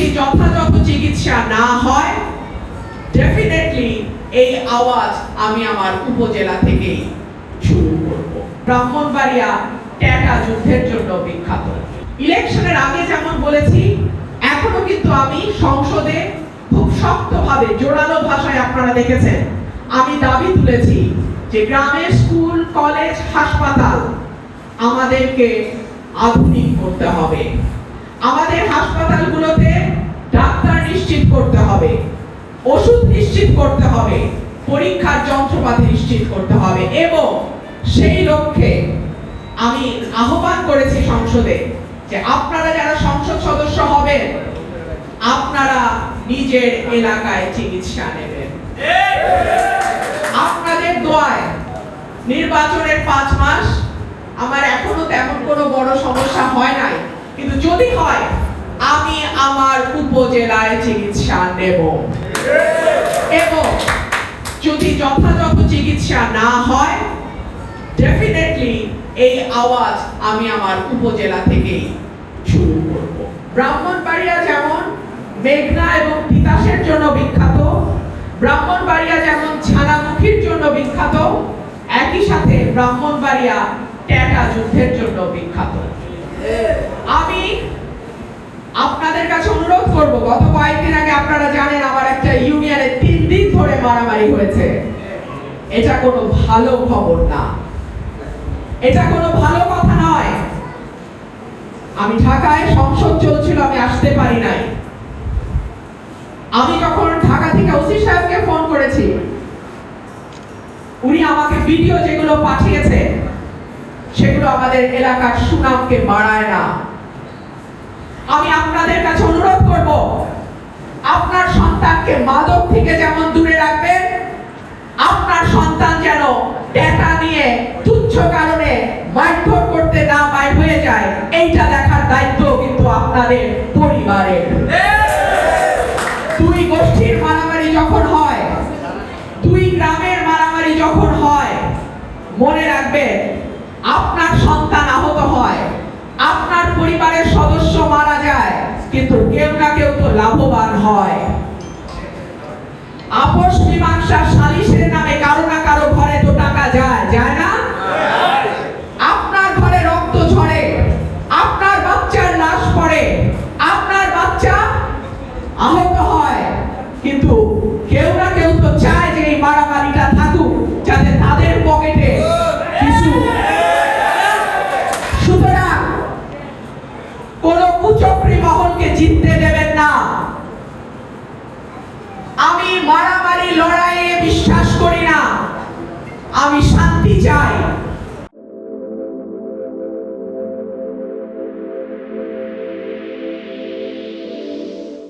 যদি যথাযথ চিকিৎসা না হয়, ডেফিনেটলি এই আওয়াজ আমি আমার উপজেলা থেকেই শুরু করব। ব্রাহ্মণবাড়িয়া ট্যাটা যুদ্ধের জন্য বিখ্যাত। ইলেকশনের আগে যেমন বলেছি, এখনো কিন্তু আমি সংসদে খুব শক্তভাবে জোরালো ভাষায় আপনারা দেখেছেন আমি দাবি তুলেছি যে গ্রামের স্কুল, কলেজ, হাসপাতাল আমাদেরকে আধুনিক করতে হবে। আমাদের হাসপাতালগুলোতে ডাক্তার নিশ্চিত করতে হবে, ওষুধ নিশ্চিত করতে হবে, পরীক্ষার যন্ত্রপাতি নিশ্চিত করতে হবে এবং সেই লক্ষ্যে আমি আহ্বান করেছি সংসদে যে আপনারা যারা সংসদ সদস্য হবেন আপনারা নিজের এলাকায় চিকিৎসা নেবেন। আপনাদের দোয়ায় নির্বাচনের 5 মাস আমার এখনো তেমন কোনো বড় সমস্যা হয় নাই, কিন্তু যদি হয় আমি আমার উপজেলায় চিকিৎসা নেব এবং যদি যথাযথ চিকিৎসা না হয়, ডেফিনেটলি এই আওয়াজ আমি আমার উপজেলা থেকেই শুরু করব। ব্রাহ্মণবাড়িয়া যেমন মেঘনা এবং তিতাসের জন্য বিখ্যাত, ব্রাহ্মণবাড়িয়া যেমন ছানামুখীর জন্য বিখ্যাত, একই সাথে ব্রাহ্মণবাড়িয়া ট্যাটা যুদ্ধের জন্য বিখ্যাত। আমি আপনাদের কাছে অনুরোধ করব, গত কয়েকদিন আগে আপনারা জানেন আমার একটা ইউনিয়নে 3 দিন ধরে মারামারি হয়েছে। এটা কোনো ভালো খবর না, এটা কোনো ভালো কথা নয়। আমি ঢাকায় সংসদ চলছিল, আমি আসতে পারি নাই। আমি যখন ঢাকা থেকে ওসি সাহেবকে ফোন করেছি, উনি আমাকে ভিডিও যেগুলো পাঠিয়েছে সেগুলো আমাদের এলাকার সুনামকে বাড়ায় না। আমি আপনাদের কাছে অনুরোধ করব, আপনার সন্তানকে মাদক থেকে যেমন দূরে রাখবেন, আপনার সন্তান যেন ট্যাটা নিয়ে তুচ্ছ কারণে মারধর করতে না বাইর হয়ে যায়, এইটা দেখার দায়িত্ব কিন্তু আপনাদের পরিবারের। দুই গোষ্ঠীর মারামারি যখন হয়, দুই গ্রামের মারামারি যখন হয়, মনে রাখবেন আপনার সন্তান আহত হয়, আপনার পরিবারের সদস্য মারা যায়, কিন্তু কেউ না কেউ তো লাভবান হয়। আপোষ মীমাংসা সালিশের নামে কারো না কারো ঘরে তো টাকা যায়, যায় না? আপনার ঘরে রক্ত ঝরে, আপনার বাচ্চার লাশ পড়ে, আপনার বাচ্চা আহত হয়, কিন্তু কেউ না কেউ তো চায় যে এই মারামারিটা থাকুক, যাতে তাদের পকেটে কিছু। সুতরাং কোন কুচক্রী মহলকে জিততে দেবেন না। আমি মারামারি লড়াইয়ে বিশ্বাস করি না, আমি শান্তি চাই।